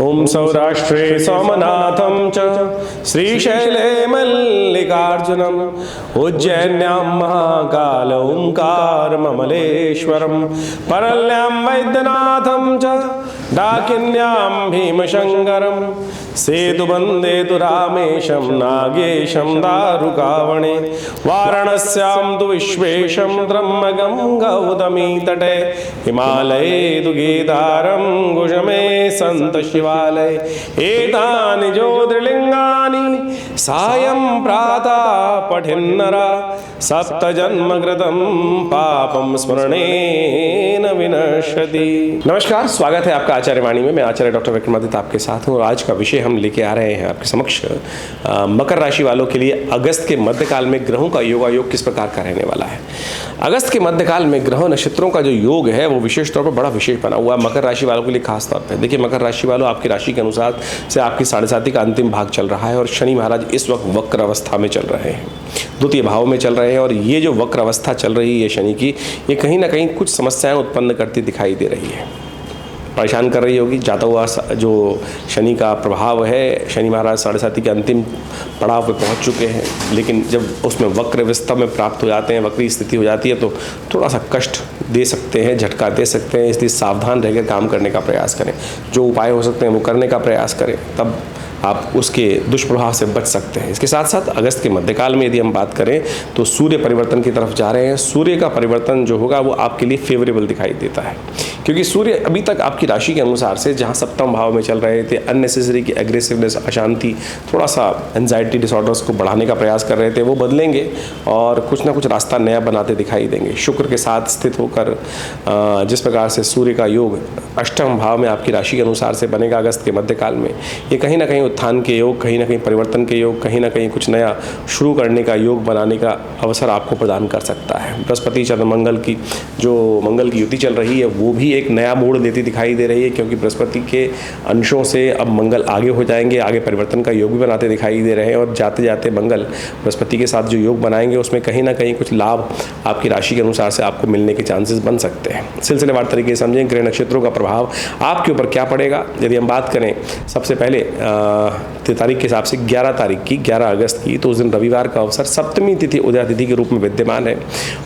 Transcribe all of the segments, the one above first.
ओम सौराष्ट्रे सोमनाथं च श्रीशैले मल्लिकार्जुनम उज्जैन्यां महाकाल ओंकारममलेश्वरं परल्यां वैद्यनाथं च डाकिन्यां भीमशंकरं सेतुबन्धे तु रामेशं नागेशं दारुकावणे वाराणस्यां तु विश्वेशं त्र्यम्बकं गौतमीतटे हिमालये तु केदारं कुशमे सन्त शिवालय एतानि ज्योतिर्लिङ्गानि सायं प्रातः पठेन्नरा सप्तजन्मकृतं पापं स्मरणेन विनश्यति। नमस्कार, स्वागत है आपका आचार्य वाणी में। मैं आचार्य डॉक्टर विक्रमादित्य आपके साथ हूँ और आज का विषय हम लेके आ रहे हैं आपके समक्ष मकर राशि वालों के लिए अगस्त के मध्यकाल में ग्रहों का योगायोग किस प्रकार का रहने वाला है। अगस्त के मध्यकाल में ग्रह नक्षत्रों का जो योग है वो विशेष तौर पर बड़ा विशेष बना हुआ है मकर राशि वालों के लिए खास तौर पर। देखिए, मकर राशि वालों, आपकी राशि के अनुसार से आपकी 7.5 का अंतिम भाग चल रहा है और शनि महाराज इस वक्त वक्र अवस्था में चल रहे हैं, द्वितीय भाव में चल रहे हैं। और ये जो वक्र अवस्था चल रही है शनि की, ये कहीं ना कहीं कुछ समस्याएं उत्पन्न करती दिखाई दे रही है, परेशान कर रही होगी। जाता हुआ जो शनि का प्रभाव है, शनि महाराज 7.5 के अंतिम पड़ाव पे पहुंच चुके हैं, लेकिन जब उसमें वक्र अवस्था में प्राप्त हो जाते हैं, वक्री स्थिति हो जाती है, तो थोड़ा सा कष्ट दे सकते हैं, झटका दे सकते हैं। इसलिए सावधान रहकर काम करने का प्रयास करें, जो उपाय हो सकते हैं वो करने का प्रयास करें, तब आप उसके दुष्प्रभाव से बच सकते हैं। इसके साथ साथ अगस्त के मध्यकाल में यदि हम बात करें तो सूर्य परिवर्तन की तरफ जा रहे हैं। सूर्य का परिवर्तन जो होगा वो आपके लिए फेवरेबल दिखाई देता है, क्योंकि सूर्य अभी तक आपकी राशि के अनुसार से जहां सप्तम भाव में चल रहे थे, अननेसेसरी की एग्रेसिवनेस, अशांति, थोड़ा सा एंजाइटी डिसऑर्डर्स को बढ़ाने का प्रयास कर रहे थे, वो बदलेंगे और कुछ ना कुछ रास्ता नया बनाते दिखाई देंगे। शुक्र के साथ स्थित होकर जिस प्रकार से सूर्य का योग अष्टम भाव में आपकी राशि के अनुसार से बनेगा अगस्त के मध्यकाल में, ये कहीं ना कहीं उत्थान के योग, कहीं ना कहीं परिवर्तन के योग, कहीं ना कहीं कुछ नया शुरू करने का योग बनाने का अवसर आपको प्रदान कर सकता है। बृहस्पति चंद्र मंगल की जो मंगल की युति चल रही है वो भी एक नया मोड़ लेती दिखाई दे रही है, क्योंकि बृहस्पति के अंशों से अब मंगल आगे हो जाएंगे, आगे परिवर्तन का योग भी बनाते दिखाई दे रहे हैं। और जाते जाते मंगल बृहस्पति के साथ जो योग बनाएंगे उसमें कहीं ना कहीं कुछ लाभ आपकी राशि के अनुसार से आपको मिलने के चांसेस बन सकते हैं। सिलसिलेवार तरीके से समझें ग्रह नक्षत्रों का प्रभाव आपके ऊपर क्या पड़ेगा। यदि हम बात करें सबसे पहले तारीख के हिसाब से 11 तारीख की, 11 अगस्त की, तो उस दिन रविवार का अवसर सप्तमी तिथि उदया तिथि के रूप में विद्यमान है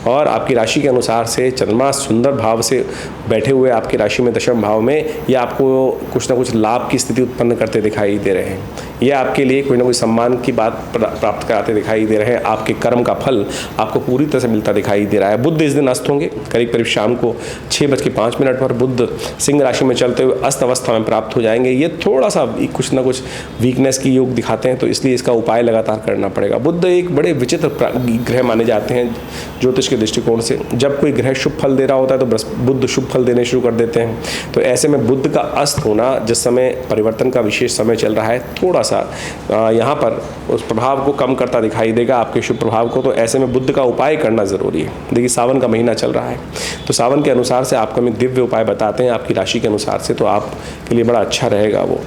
और आपकी राशि के अनुसार से चंद्रमा सुंदर भाव से बैठे हुए आपकी राशि में दशम भाव में ये आपको कुछ ना कुछ लाभ की स्थिति उत्पन्न करते दिखाई दे रहे हैं। ये आपके लिए कोई ना कोई सम्मान की बात प्राप्त कराते दिखाई दे रहे हैं। आपके कर्म का फल आपको पूरी तरह से मिलता दिखाई दे रहा है। बुध इस दिन अस्त होंगे, करीब करीब शाम को 6:05 पर बुध सिंह राशि में चलते हुए अस्त अवस्था में प्राप्त हो जाएंगे। ये थोड़ा सा कुछ ना कुछ वीकनेस की योग दिखाते हैं, तो इसलिए इसका उपाय लगातार करना पड़ेगा। बुध एक बड़े विचित्र ग्रह माने जाते हैं ज्योतिष के दृष्टिकोण से। जब कोई ग्रह शुभ फल दे रहा होता है तो बुध शुभ फल देने शुरू कर देते हैं। तो ऐसे में बुध का अस्त होना, जिस समय परिवर्तन का विशेष समय चल रहा है, थोड़ा सा यहाँ पर उस प्रभाव को कम करता दिखाई देगा, आपके शुभ प्रभाव को। तो ऐसे में बुध का उपाय करना ज़रूरी है। देखिए, सावन का महीना चल रहा है, तो सावन के अनुसार से आपको हम दिव्य उपाय बताते हैं आपकी राशि के अनुसार से, तो आपके लिए बड़ा अच्छा रहेगा वो।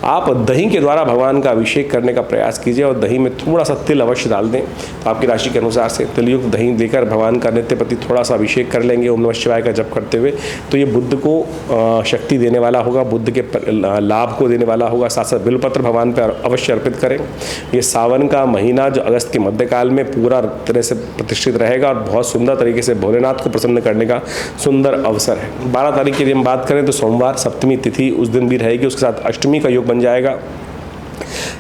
आप दही के द्वारा भगवान का अभिषेक करने का प्रयास कीजिए और दही में थोड़ा सा तिल अवश्य डाल दें। तो आपकी राशि के अनुसार से तिलयुक्त दही देकर भगवान का नित्य प्रति थोड़ा सा अभिषेक कर लेंगे ओम नमः शिवाय का जप करते हुए, तो ये बुध को शक्ति देने वाला होगा, बुध के लाभ को देने वाला होगा। साथ साथ बिल्वपत्र भगवान पर अवश्य अर्पित करें। ये सावन का महीना जो अगस्त के मध्यकाल में पूरा तरह से प्रतिष्ठित रहेगा और बहुत सुंदर तरीके से भोलेनाथ को प्रसन्न करने का सुंदर अवसर है। 12 तारीख की यदि हम बात करें तो सोमवार सप्तमी तिथि उस दिन भी रहेगी, उसके साथ अष्टमी का योग बन जाएगा।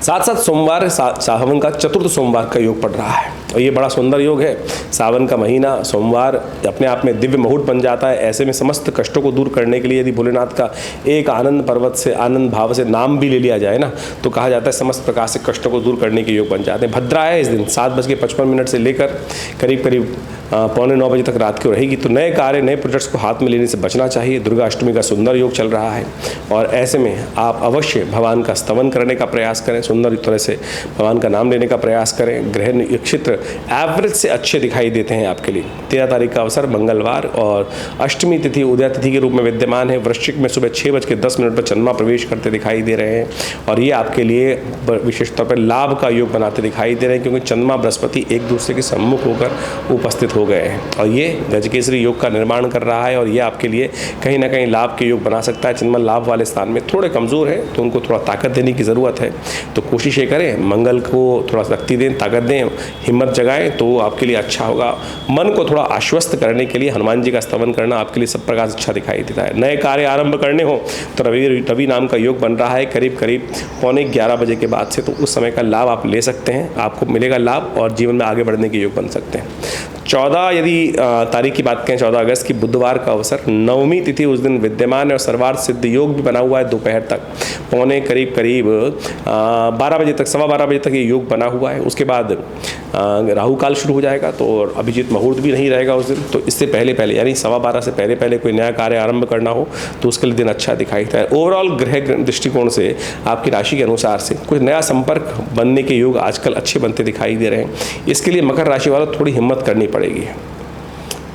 साथ साथ सोमवार सावन का चतुर्थ सोमवार का योग पड़ रहा है और ये बड़ा सुंदर योग है। सावन का महीना सोमवार अपने आप में दिव्य मुहूर्त बन जाता है। ऐसे में समस्त कष्टों को दूर करने के लिए यदि भोलेनाथ का एक आनंद पर्वत से, आनंद भाव से नाम भी ले लिया जाए ना, तो कहा जाता है समस्त प्रकार से कष्टों को दूर करने के योग बन जाते हैं। भद्रा है इस दिन 7:55 से लेकर करीब करीब 8:45 बजे तक रात को रहेगी। तो नए कार्य, नए प्रोजेक्ट्स को हाथ में लेने से बचना चाहिए। दुर्गा अष्टमी का सुंदर योग चल रहा है और ऐसे में आप अवश्य भगवान का स्तवन करने का प्रयास करें, सुंदर तरह से भगवान का नाम लेने का प्रयास करें। ग्रह नक्षत्र एवरेज से अच्छे दिखाई देते हैं आपके लिए। 13 तारीख का अवसर मंगलवार और अष्टमी तिथि उदय तिथि के रूप में विद्यमान है। वृश्चिक में सुबह 6:10 पर चंद्रमा प्रवेश करते दिखाई दे रहे हैं और ये आपके लिए विशेष तौर पर लाभ का योग बनाते दिखाई दे रहे हैं, क्योंकि चंद्रमा बृहस्पति एक दूसरे के सम्मुख होकर उपस्थित हो गए हैं और ये गजकेसरी योग का निर्माण कर रहा है और ये आपके लिए कहीं ना कहीं लाभ के योग बना सकता है। चंद्रमा लाभ वाले स्थान में थोड़े कमज़ोर है तो उनको थोड़ा ताकत देने की ज़रूरत है, तो कोशिश ये करें मंगल को थोड़ा शक्ति दें, ताकत दें, हिम्मत जगाएं तो आपके लिए अच्छा होगा। मन को थोड़ा आश्वस्त करने के लिए हनुमान जी का स्तवन करना आपके लिए सब प्रकार से अच्छा दिखाई देता है। नए कार्य आरंभ करने हो तो रवि नाम का योग बन रहा है करीब 11:15 बजे के बाद से, तो उस समय का लाभ आप ले सकते हैं, आपको मिलेगा लाभ और जीवन में आगे बढ़ने के योग बन सकते हैं। 14 यदि तारीख की बात करें, 14 अगस्त की बुधवार का अवसर, नवमी तिथि उस दिन विद्यमान है और सर्वार्थ सिद्ध योग भी बना हुआ है। दोपहर तक पौने करीब 12 बजे तक, 12:15 बजे तक ये योग बना हुआ है। उसके बाद राहु काल शुरू हो जाएगा तो अभिजीत मुहूर्त भी नहीं रहेगा उस दिन, तो इससे पहले यानी 12:15 से पहले कोई नया कार्य आरंभ करना हो तो उसके लिए दिन अच्छा दिखाई देता है। ओवरऑल ग्रह दृष्टिकोण से आपकी राशि के अनुसार से कुछ नया संपर्क बनने के योग आजकल अच्छे बनते दिखाई दे रहे हैं। इसके लिए मकर राशि वालों थोड़ी हिम्मत करनी पड़ेगी।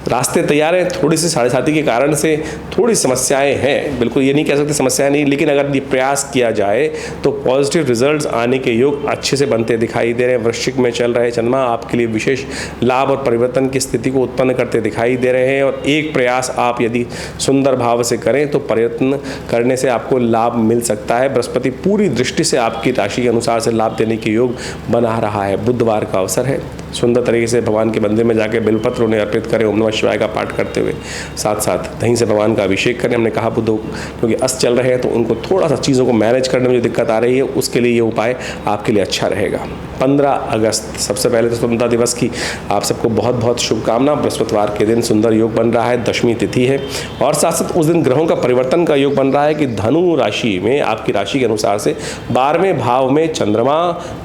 रास्ते तैयार हैं, थोड़ी सी साढ़े साथी के कारण से थोड़ी समस्याएं हैं, बिल्कुल ये नहीं कह सकते समस्याएं नहीं, लेकिन अगर ये प्रयास किया जाए तो पॉजिटिव रिजल्ट्स आने के योग अच्छे से बनते दिखाई दे रहे हैं। वृश्चिक में चल रहे चंद्रमा आपके लिए विशेष लाभ और परिवर्तन की स्थिति को उत्पन्न करते दिखाई दे रहे हैं और एक प्रयास आप यदि सुंदर भाव से करें तो प्रयत्न करने से आपको लाभ मिल सकता है। बृहस्पति पूरी दृष्टि से आपकी राशि के अनुसार से लाभ देने के योग बना रहा है। बुधवार का अवसर है, सुंदर तरीके से भगवान के मंदिर में जाके बिलपत्र उन्हें अर्पित करें, ओम नमः शिवाय का पाठ करते हुए, साथ साथ दही से भगवान का अभिषेक करें। हमने कहा बुध क्योंकि अस्त चल रहे हैं तो उनको थोड़ा सा चीज़ों को मैनेज करने में जो दिक्कत आ रही है उसके लिए ये उपाय आपके लिए अच्छा रहेगा। 15 अगस्त सबसे पहले तो स्वतंत्रता दिवस की आप सबको बहुत बहुत शुभकामना। बृहस्पतिवार के दिन सुंदर योग बन रहा है, दशमी तिथि है और साथ साथ उस दिन ग्रहों का परिवर्तन का योग बन रहा है कि धनु राशि में आपकी राशि के अनुसार से 12वें भाव में चंद्रमा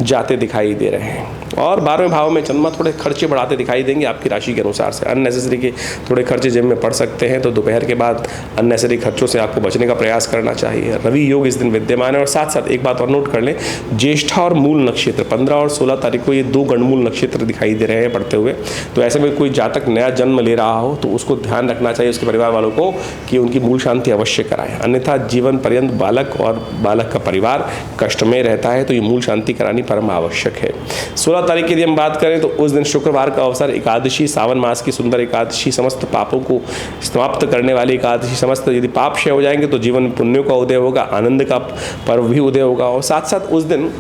जाते दिखाई दे रहे हैं और 12वें भाव में चंद्रमा थोड़े खर्चे बढ़ाते दिखाई देंगे आपकी राशि के अनुसार से। अननेसेसरी के थोड़े खर्चे जेब में पड़ सकते हैं, तो दोपहर के बाद अननेसेसरी खर्चों से आपको बचने का प्रयास करना चाहिए। रवि योग इस दिन विद्यमान है और साथ साथ एक बात और नोट कर लें, ज्येष्ठा और मूल नक्षत्र 15 और 16 तारीख को ये 2 गणमूल नक्षत्र दिखाई दे रहे हैं पढ़ते हुए, तो ऐसे में कोई जातक नया जन्म ले रहा हो तो उसको ध्यान रखना चाहिए उसके परिवार वालों को कि उनकी मूल शांति अवश्य कराएं, अन्यथा जीवन पर्यंत बालक और बालक का परिवार कष्ट में रहता है, तो ये मूल शांति करानी परम आवश्यक है। 16 तारीख की यदि हम बात करें तो उस दिन शुक्रवार का अवसर, एकादशी, सावन मास की सुंदर एकादशी, समस्त पापों को समाप्त करने वाली एकादशी, समस्त यदि पाप क्षय हो जाएंगे तो जीवन में पुण्यों का उदय होगा, आनंद का पर्व भी उदय होगा और साथ साथ उस दिन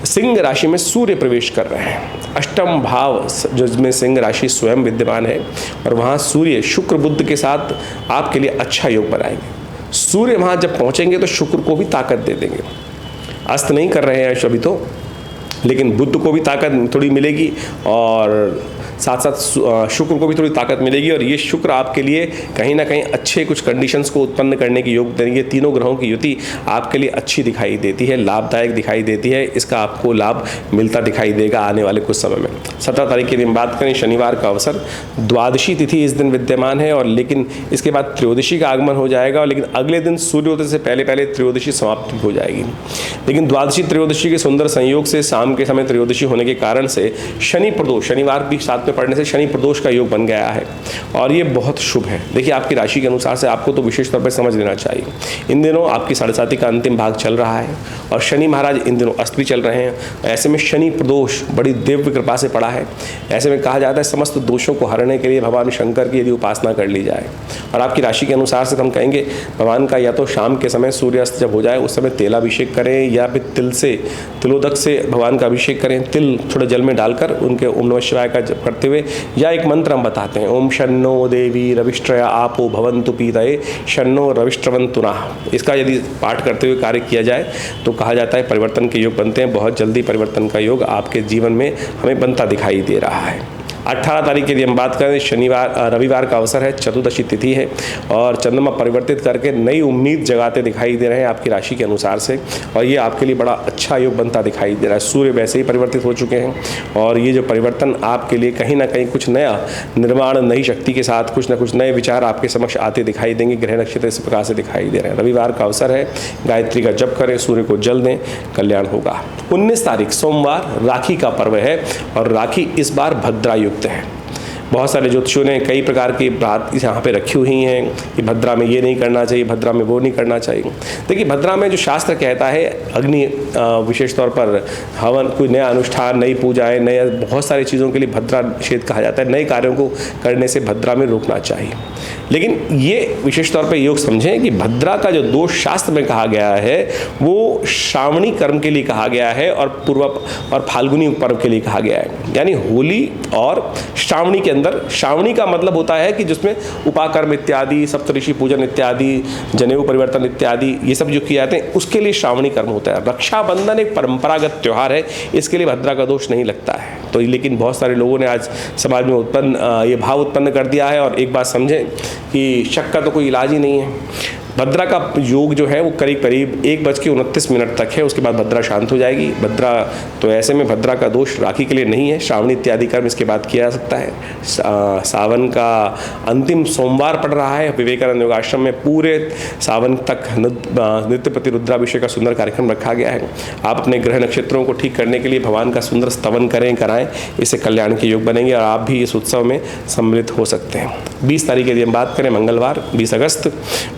सिंह राशि में सूर्य प्रवेश कर रहे हैं। अष्टम भाव जिसमें सिंह राशि स्वयं विद्यमान है और वहाँ सूर्य शुक्र बुध के साथ आपके लिए अच्छा योग बनाएंगे। सूर्य वहाँ जब पहुँचेंगे तो शुक्र को भी ताकत दे देंगे, अस्त नहीं कर रहे हैं अभी तो, लेकिन बुध को भी ताकत थोड़ी मिलेगी और साथ साथ शुक्र को भी थोड़ी ताकत मिलेगी और ये शुक्र आपके लिए कहीं ना कहीं अच्छे कुछ कंडीशंस को उत्पन्न करने की योग देंगे। तीनों ग्रहों की युति आपके लिए अच्छी दिखाई देती है, लाभदायक दिखाई देती है, इसका आपको लाभ मिलता दिखाई देगा आने वाले कुछ समय में। 17 तारीख की दिन बात करें, शनिवार का अवसर, द्वादशी तिथि इस दिन विद्यमान है और लेकिन इसके बाद त्रयोदशी का आगमन हो जाएगा, लेकिन अगले दिन सूर्योदय से पहले त्रयोदशी समाप्त हो जाएगी। लेकिन द्वादशी त्रयोदशी के सुंदर संयोग से शाम के समय त्रयोदशी होने के कारण से शनि प्रदोष, शनिवार भी साथ में पढ़ने से शनि प्रदोष का योग बन गया है और ये बहुत शुभ है। देखिए आपकी राशि के अनुसार से आपको तो विशेष तौर पर समझ लेना चाहिए, इन दिनों आपकी साढ़े साथी का अंतिम भाग चल रहा है और शनि महाराज इन दिनों अस्त भी चल रहे हैं। ऐसे में शनि प्रदोष बड़ी दिव्य कृपा से पड़ा है। ऐसे में कहा जाता है समस्त दोषों को हरने के लिए भगवान शंकर की यदि उपासना कर ली जाए और आपकी राशि के अनुसार से हम कहेंगे भगवान का या तो शाम के समय सूर्यास्त जब हो जाए उस समय तेलाभिषेक करें या फिर तिलोदक से भगवान का अभिषेक करें, तिल थोड़े जल में डालकर उनके ओम नमः शिवाय का जप करते हुए, या एक मंत्र हम बताते हैं, ओम शन्नो देवी रविष्ट्रया आपो भवन्तु पीतये शन्नो रविष्ट्रवन्तु नः। इसका यदि पाठ करते हुए कार्य किया जाए तो कहा जाता है परिवर्तन के योग बनते हैं। बहुत जल्दी परिवर्तन का योग आपके जीवन में हमें बनता दिखाई दे रहा है। 18 तारीख की यदि हम बात करें, शनिवार रविवार का अवसर है, चतुर्दशी तिथि है और चंद्रमा परिवर्तित करके नई उम्मीद जगाते दिखाई दे रहे हैं आपकी राशि के अनुसार से, और ये आपके लिए बड़ा अच्छा योग बनता दिखाई दे रहा है। सूर्य वैसे ही परिवर्तित हो चुके हैं और ये जो परिवर्तन आपके लिए कहीं ना कहीं कुछ नया निर्माण, नई शक्ति के साथ कुछ ना कुछ नए विचार आपके समक्ष आते दिखाई देंगे। ग्रह नक्षत्र इस प्रकार से दिखाई दे रहे हैं। रविवार का अवसर है, गायत्री का जप करें, सूर्य को जल दें, कल्याण होगा। 19 तारीख सोमवार राखी का पर्व है और राखी इस बार भद्रा युक्त है। बहुत सारे ज्योतिषियों ने कई प्रकार की बात यहाँ पे रखी हुई हैं कि भद्रा में ये नहीं करना चाहिए, भद्रा में वो नहीं करना चाहिए। देखिए, भद्रा में जो शास्त्र कहता है, अग्नि विशेष तौर पर हवन, कोई नया अनुष्ठान, नई पूजाएं, नए बहुत सारी चीज़ों के लिए भद्रा क्षेत्र कहा जाता है। नए कार्यों को करने से भद्रा में रोकना चाहिए। लेकिन ये विशेष तौर पर योग समझें कि भद्रा का जो दोष शास्त्र में कहा गया है वो श्रावणी कर्म के लिए कहा गया है और पूर्व और फाल्गुनी पर्व के लिए कहा गया है। यानी होली और श्रावणी के अंदर, श्रावणी का मतलब होता है कि जिसमें उपाकर्म इत्यादि, सप्तऋषि पूजन इत्यादि, जनेऊ परिवर्तन इत्यादि ये सब जो किए जाते हैं उसके लिए श्रावणी कर्म होता है। रक्षाबंधन एक परंपरागत त्यौहार है, इसके लिए भद्रा का दोष नहीं लगता है। तो लेकिन बहुत सारे लोगों ने आज समाज में ये भाव उत्पन्न कर दिया है। और एक बात समझें कि शक का तो कोई इलाज ही नहीं है। भद्रा का योग जो है वो करीब करीब 1:29 तक है, उसके बाद भद्रा शांत हो जाएगी। भद्रा तो ऐसे में भद्रा का दोष राखी के लिए नहीं है। श्रावणी इत्यादि कर्म इसके बाद किया जा सकता है। सावन का अंतिम सोमवार पड़ रहा है। विवेकानंद योगाश्रम में पूरे सावन तक नित्य प्रति रुद्राभिषेक का सुंदर कार्यक्रम रखा गया है। आप अपने ग्रह नक्षत्रों को ठीक करने के लिए भगवान का सुंदर स्तवन करें, कराएं, इससे कल्याण के योग बनेंगे और आप भी इस उत्सव में सम्मिलित हो सकते हैं। 20 तारीख यदि हम बात करें, मंगलवार 20 अगस्त,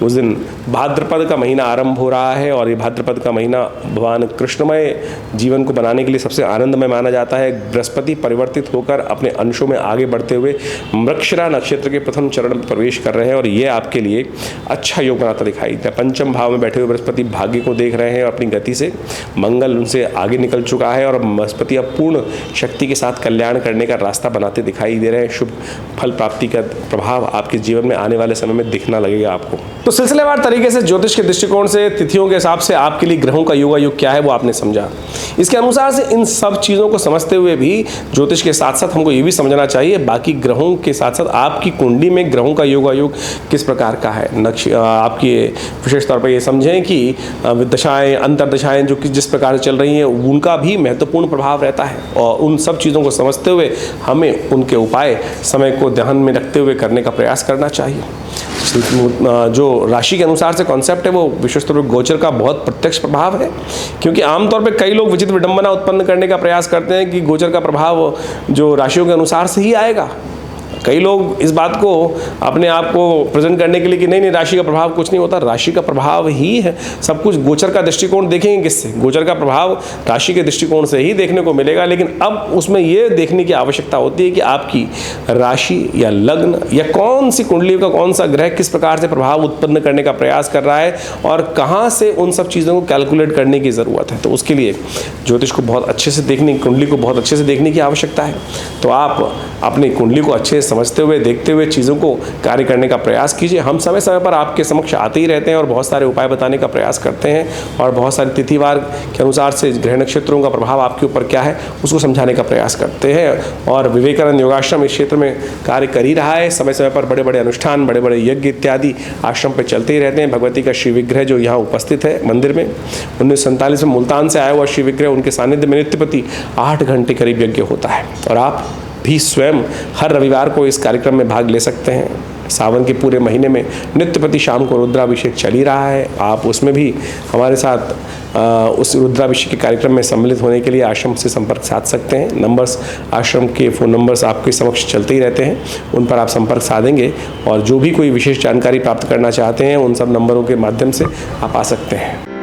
उस दिन भाद्रपद का महीना आरंभ हो रहा है और ये भाद्रपद का महीना भगवान कृष्णमय जीवन को बनाने के लिए सबसे आनंदमय माना जाता है। बृहस्पति परिवर्तित होकर अपने अंशों में आगे बढ़ते हुए मृगशिरा नक्षत्र के प्रथम चरण में प्रवेश कर रहे हैं और ये आपके लिए अच्छा योग बनाता दिखाई देता है। पंचम भाव में बैठे हुए बृहस्पति भाग्य को देख रहे हैं और अपनी गति से मंगल उनसे आगे निकल चुका है और बृहस्पति अब पूर्ण शक्ति के साथ कल्याण करने का रास्ता बनाते दिखाई दे रहे हैं। शुभ फल प्राप्ति का प्रभाव आपके जीवन में आने वाले समय में दिखना लगेगा आपको। तो सिलसिलेवार तरीके से ज्योतिष के दृष्टिकोण से, तिथियों के हिसाब से आपके लिए ग्रहों का योगायोग क्या है वो आपने समझा। इसके अनुसार से इन सब चीज़ों को समझते हुए भी ज्योतिष के साथ साथ हमको ये भी समझना चाहिए बाकी ग्रहों के साथ साथ आपकी कुंडली में ग्रहों का योगायोग किस प्रकार का है। आपकी विशेष तौर पर ये समझें कि दशाएं, अंतर्दशाएं जो कि जिस प्रकार से चल रही हैं उनका भी महत्वपूर्ण प्रभाव रहता है और उन सब चीज़ों को समझते हुए हमें उनके उपाय समय को ध्यान में रखते हुए करने का प्रयास करना चाहिए। जो राशि के अनुसार से कॉन्सेप्ट है वो विशेष तौर पर गोचर का बहुत प्रत्यक्ष प्रभाव है, क्योंकि आमतौर पे कई लोग विचित्र विडंबना उत्पन्न करने का प्रयास करते हैं कि गोचर का प्रभाव जो राशियों के अनुसार से ही आएगा। कई लोग इस बात को अपने आप को प्रेजेंट करने के लिए कि नहीं राशि का प्रभाव कुछ नहीं होता, राशि का प्रभाव ही है सब कुछ। गोचर का दृष्टिकोण देखेंगे किससे? गोचर का प्रभाव राशि के दृष्टिकोण से ही देखने को मिलेगा, लेकिन अब उसमें ये देखने की आवश्यकता होती है कि आपकी राशि या लग्न या कौन सी कुंडली का कौन सा ग्रह किस प्रकार से प्रभाव उत्पन्न करने का प्रयास कर रहा है और कहाँ से उन सब चीज़ों को कैलकुलेट करने की ज़रूरत है। तो उसके लिए ज्योतिष को बहुत अच्छे से देखने, कुंडली को बहुत अच्छे से देखने की आवश्यकता है। तो आप अपनी कुंडली को अच्छे से समझते हुए, देखते हुए चीज़ों को कार्य करने का प्रयास कीजिए। हम समय समय पर आपके समक्ष आते ही रहते हैं और बहुत सारे उपाय बताने का प्रयास करते हैं और बहुत सारे तिथिवार के अनुसार से ग्रह नक्षत्रों का प्रभाव आपके ऊपर क्या है उसको समझाने का प्रयास करते हैं। और विवेकानंद योगाश्रम इस क्षेत्र में कार्य कर ही रहा है। समय समय पर बड़े बड़े अनुष्ठान, बड़े बड़े यज्ञ इत्यादि आश्रम पर चलते ही रहते हैं। भगवती का श्री विग्रह जो यहाँ उपस्थित है मंदिर में, 1947 में मुल्तान से आया हुआ श्री विग्रह, उनके सानिध्य में नित्य प्रति 8 घंटे करीब यज्ञ होता है और आप भी स्वयं हर रविवार को इस कार्यक्रम में भाग ले सकते हैं। सावन के पूरे महीने में नित्य प्रति शाम को रुद्राभिषेक चल ही रहा है। आप उसमें भी हमारे साथ उस रुद्राभिषेक के कार्यक्रम में सम्मिलित होने के लिए आश्रम से संपर्क साध सकते हैं। नंबर्स, आश्रम के फ़ोन नंबर्स आपके समक्ष चलते ही रहते हैं, उन पर आप संपर्क साधेंगे और जो भी कोई विशेष जानकारी प्राप्त करना चाहते हैं उन सब नंबरों के माध्यम से आप आ सकते हैं।